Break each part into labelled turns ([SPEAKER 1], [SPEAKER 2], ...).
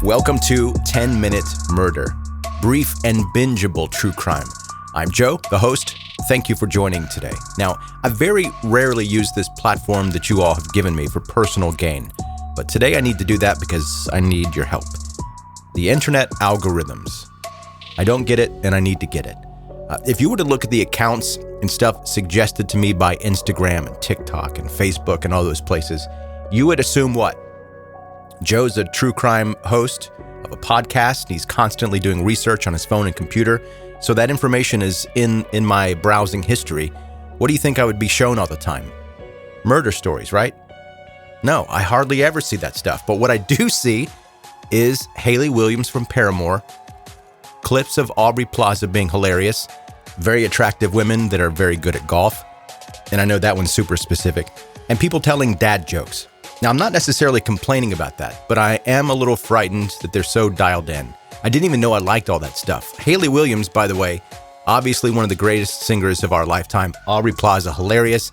[SPEAKER 1] Welcome to 10-Minute Murder, brief and bingeable true crime. I'm Joe, the host. Thank you for joining today. Now, I very rarely use this platform that you all have given me for personal gain, but today I need to do that because I need your help. The internet algorithms. I don't get it, and I need to get it. If you were to look at the accounts and stuff suggested to me by Instagram and TikTok and Facebook and all those places, you would assume what? Joe's a true crime host of a podcast. He's constantly doing research on his phone and computer, so that information is in my browsing history. What do you think I would be shown all the time? Murder stories, right? No, I hardly ever see that stuff. But what I do see is Hayley Williams from Paramore, clips of Aubrey Plaza being hilarious, very attractive women that are very good at golf, and I know that one's super specific, and people telling dad jokes. Now, I'm not necessarily complaining about that, but I am a little frightened that they're so dialed in. I didn't even know I liked all that stuff. Hayley Williams, by the way, obviously one of the greatest singers of our lifetime. Aubrey Plaza, hilarious.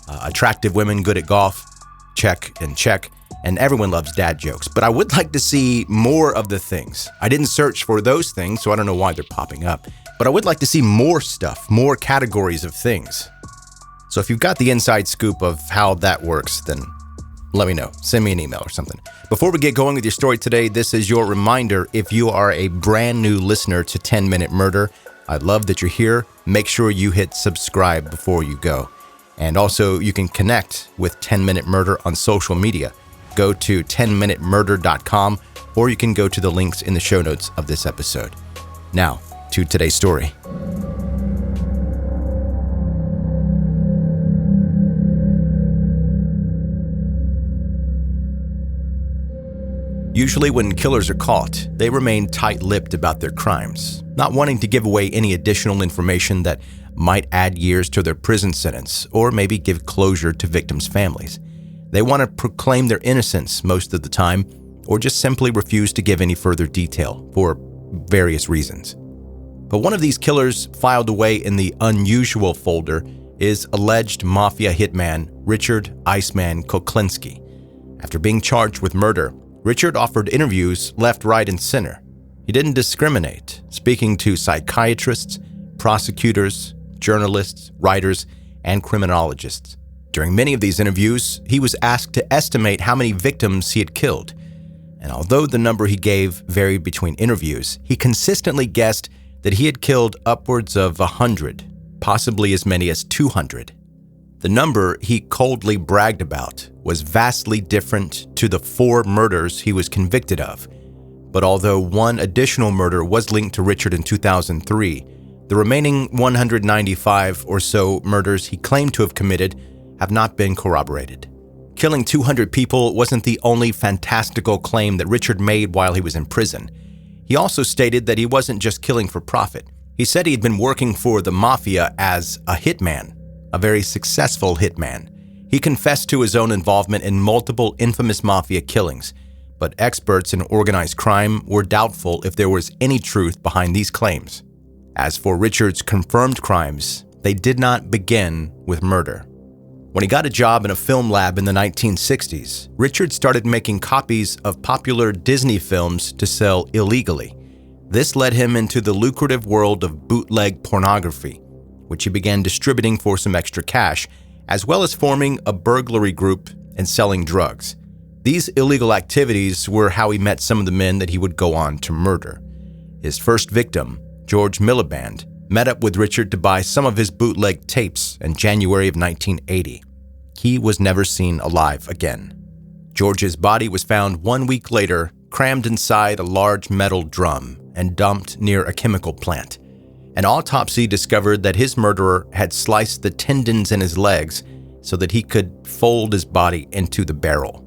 [SPEAKER 1] Attractive women, good at golf. Check and check. And everyone loves dad jokes. But I would like to see more of the things. I didn't search for those things, so I don't know why they're popping up. But I would like to see more stuff, more categories of things. So if you've got the inside scoop of how that works, then let me know. Send me an email or something. Before we get going with your story today, this is your reminder. If you are a brand new listener to 10-Minute Murder, I love that you're here. Make sure you hit subscribe before you go. And also, you can connect with 10-Minute Murder on social media. Go to 10minutemurder.com, or you can go to the links in the show notes of this episode. Now, to today's story. Usually when killers are caught, they remain tight-lipped about their crimes, not wanting to give away any additional information that might add years to their prison sentence or maybe give closure to victims' families. They want to proclaim their innocence most of the time, or just simply refuse to give any further detail for various reasons. But one of these killers filed away in the unusual folder is alleged mafia hitman Richard Iceman Kuklinski. After being charged with murder, Richard offered interviews left, right, and center. He didn't discriminate, speaking to psychiatrists, prosecutors, journalists, writers, and criminologists. During many of these interviews, he was asked to estimate how many victims he had killed. And although the number he gave varied between interviews, he consistently guessed that he had killed upwards of 100, possibly as many as 200. The number he coldly bragged about was vastly different to the 4 murders he was convicted of. But although one additional murder was linked to Richard in 2003, the remaining 195 or so murders he claimed to have committed have not been corroborated. Killing 200 people wasn't the only fantastical claim that Richard made while he was in prison. He also stated that he wasn't just killing for profit. He said he had been working for the mafia as a hitman, a very successful hitman. He confessed to his own involvement in multiple infamous mafia killings, but experts in organized crime were doubtful if there was any truth behind these claims. As for Richard's confirmed crimes, they did not begin with murder. When he got a job in a film lab in the 1960s, Richard started making copies of popular Disney films to sell illegally. This led him into the lucrative world of bootleg pornography, which he began distributing for some extra cash, as well as forming a burglary group and selling drugs. These illegal activities were how he met some of the men that he would go on to murder. His first victim, George Miliband, met up with Richard to buy some of his bootleg tapes in January of 1980. He was never seen alive again. George's body was found 1 week later, crammed inside a large metal drum and dumped near a chemical plant. An autopsy discovered that his murderer had sliced the tendons in his legs so that he could fold his body into the barrel.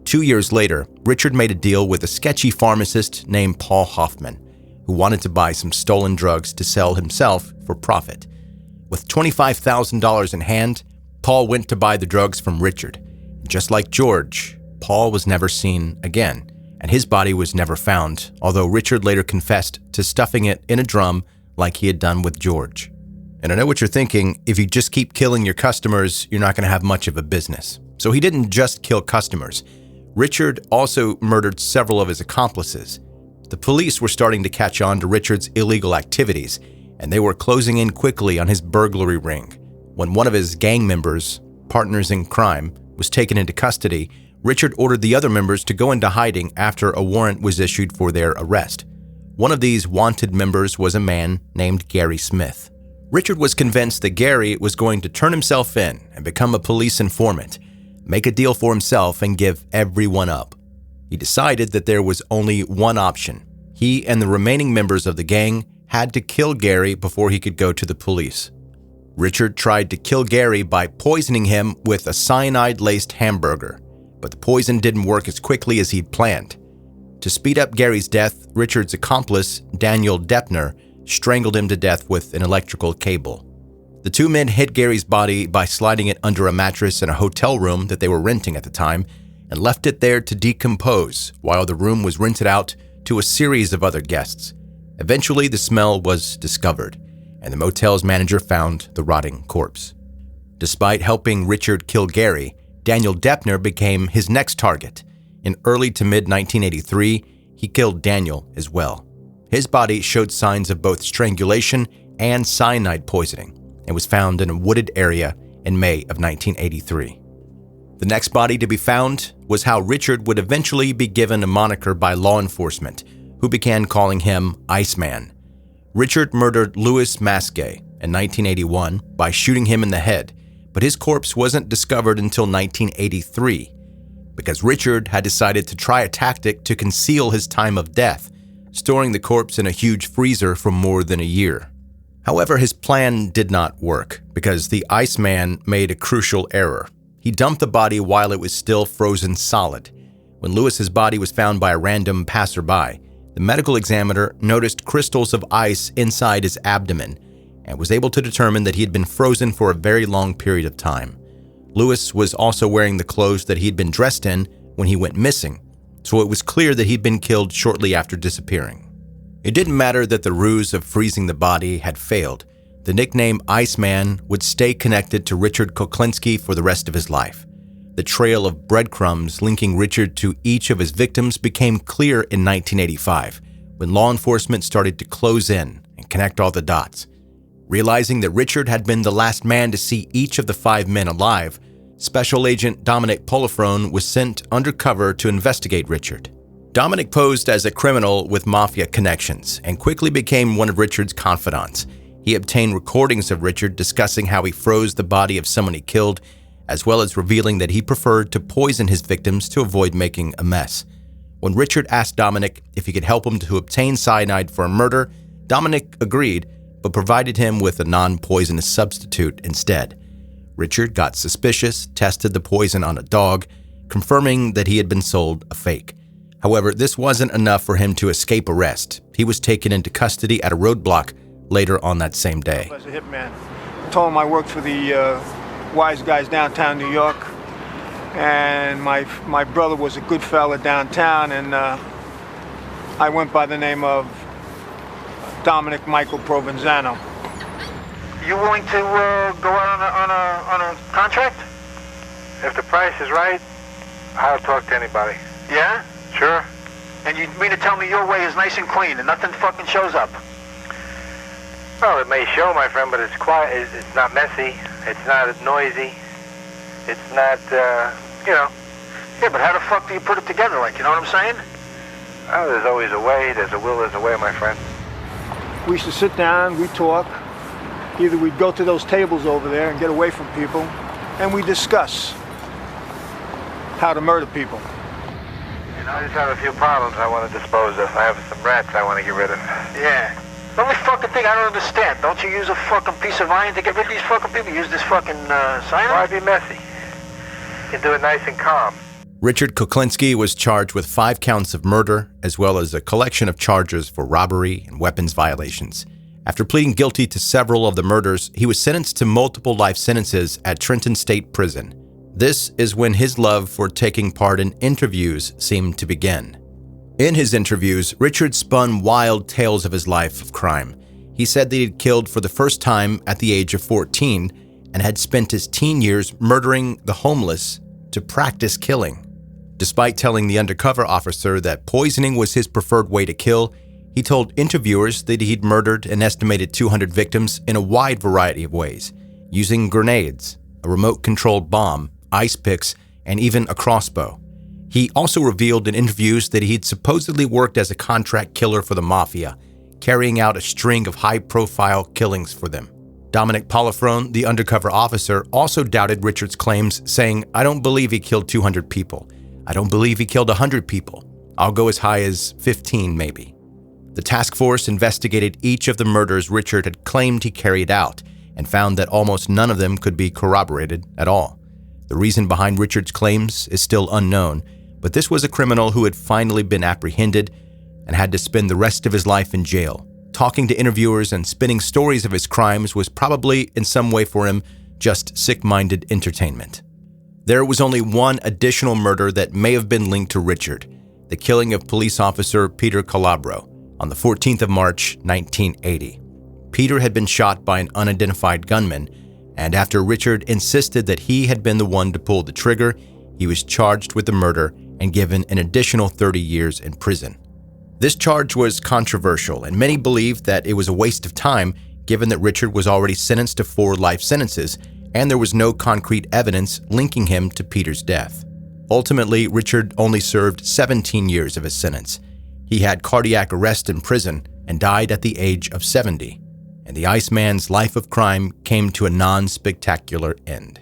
[SPEAKER 1] 2 years later, Richard made a deal with a sketchy pharmacist named Paul Hoffman, who wanted to buy some stolen drugs to sell himself for profit. With $25,000 in hand, Paul went to buy the drugs from Richard. Just like George, Paul was never seen again, and his body was never found, although Richard later confessed to stuffing it in a drum like he had done with George. And I know what you're thinking, if you just keep killing your customers, you're not going to have much of a business. So he didn't just kill customers. Richard also murdered several of his accomplices. The police were starting to catch on to Richard's illegal activities, and they were closing in quickly on his burglary ring. When one of his gang members, partners in crime, was taken into custody, Richard ordered the other members to go into hiding after a warrant was issued for their arrest. One of these wanted members was a man named Gary Smith. Richard was convinced that Gary was going to turn himself in and become a police informant, make a deal for himself, and give everyone up. He decided that there was only one option. He and the remaining members of the gang had to kill Gary before he could go to the police. Richard tried to kill Gary by poisoning him with a cyanide-laced hamburger, but the poison didn't work as quickly as he'd planned. To speed up Gary's death, Richard's accomplice, Daniel Deppner, strangled him to death with an electrical cable. The two men hid Gary's body by sliding it under a mattress in a hotel room that they were renting at the time and left it there to decompose while the room was rented out to a series of other guests. Eventually, the smell was discovered, and the motel's manager found the rotting corpse. Despite helping Richard kill Gary, Daniel Deppner became his next target. In early to mid-1983, he killed Daniel as well. His body showed signs of both strangulation and cyanide poisoning and was found in a wooded area in May of 1983. The next body to be found was how Richard would eventually be given a moniker by law enforcement, who began calling him Iceman. Richard murdered Louis Masquet in 1981 by shooting him in the head, but his corpse wasn't discovered until 1983 because Richard had decided to try a tactic to conceal his time of death, storing the corpse in a huge freezer for more than a year. However, his plan did not work because the Iceman made a crucial error. He dumped the body while it was still frozen solid. When Louis's body was found by a random passerby, the medical examiner noticed crystals of ice inside his abdomen and was able to determine that he had been frozen for a very long period of time. Louis was also wearing the clothes that he'd been dressed in when he went missing, so it was clear that he'd been killed shortly after disappearing. It didn't matter that the ruse of freezing the body had failed. The nickname Iceman would stay connected to Richard Kuklinski for the rest of his life. The trail of breadcrumbs linking Richard to each of his victims became clear in 1985, when law enforcement started to close in and connect all the dots. Realizing that Richard had been the last man to see each of the 5 men alive, Special Agent Dominic Polifrone was sent undercover to investigate Richard. Dominic posed as a criminal with mafia connections and quickly became one of Richard's confidants. He obtained recordings of Richard discussing how he froze the body of someone he killed, as well as revealing that he preferred to poison his victims to avoid making a mess. When Richard asked Dominic if he could help him to obtain cyanide for a murder, Dominic agreed, but provided him with a non-poisonous substitute instead. Richard got suspicious, tested the poison on a dog, confirming that he had been sold a fake. However, this wasn't enough for him to escape arrest. He was taken into custody at a roadblock later on that same day.
[SPEAKER 2] As a hitman, told him I worked for the wise guys downtown New York, and my brother was a good fella downtown, and I went by the name of Dominic Michael Provenzano.
[SPEAKER 3] You willing to go out on a contract? If the price is right, I'll talk to anybody.
[SPEAKER 2] Yeah?
[SPEAKER 3] Sure.
[SPEAKER 2] And you mean to tell me your way is nice and clean and nothing fucking shows up?
[SPEAKER 3] Well, it may show, my friend, but it's quiet. It's not messy. It's not noisy. It's not,
[SPEAKER 2] Yeah, but how the fuck do you put it together, like, you know what I'm saying?
[SPEAKER 3] Oh, there's always a way. There's a will, there's a way, my friend.
[SPEAKER 2] We used to sit down, we'd talk. Either we'd go to those tables over there and get away from people, and we discuss how to murder people.
[SPEAKER 3] I just have a few problems I want to dispose of. I have some rats I want to get rid of.
[SPEAKER 2] Yeah. The only fucking thing I don't understand, don't you use a fucking piece of iron to get rid of these fucking people? You use this fucking cyanide?
[SPEAKER 3] Why be messy? You can do it nice and calm.
[SPEAKER 1] Richard Kuklinski was charged with 5 counts of murder, as well as a collection of charges for robbery and weapons violations. After pleading guilty to several of the murders, he was sentenced to multiple life sentences at Trenton State Prison. This is when his love for taking part in interviews seemed to begin. In his interviews, Richard spun wild tales of his life of crime. He said that he had killed for the first time at the age of 14 and had spent his teen years murdering the homeless to practice killing. Despite telling the undercover officer that poisoning was his preferred way to kill, he told interviewers that he'd murdered an estimated 200 victims in a wide variety of ways, using grenades, a remote-controlled bomb, ice picks, and even a crossbow. He also revealed in interviews that he'd supposedly worked as a contract killer for the mafia, carrying out a string of high-profile killings for them. Dominic Polifrone, the undercover officer, also doubted Richard's claims, saying, "I don't believe he killed 200 people. I don't believe he killed 100 people. I'll go as high as 15, maybe." The task force investigated each of the murders Richard had claimed he carried out and found that almost none of them could be corroborated at all. The reason behind Richard's claims is still unknown, but this was a criminal who had finally been apprehended and had to spend the rest of his life in jail. Talking to interviewers and spinning stories of his crimes was probably, in some way for him, just sick-minded entertainment. There was only one additional murder that may have been linked to Richard, the killing of police officer Peter Calabro on the 14th of March, 1980. Peter had been shot by an unidentified gunman, and after Richard insisted that he had been the one to pull the trigger, he was charged with the murder and given an additional 30 years in prison. This charge was controversial, and many believed that it was a waste of time given that Richard was already sentenced to 4 life sentences and there was no concrete evidence linking him to Peter's death. Ultimately, Richard only served 17 years of his sentence. He had cardiac arrest in prison and died at the age of 70, and the Iceman's life of crime came to a non-spectacular end.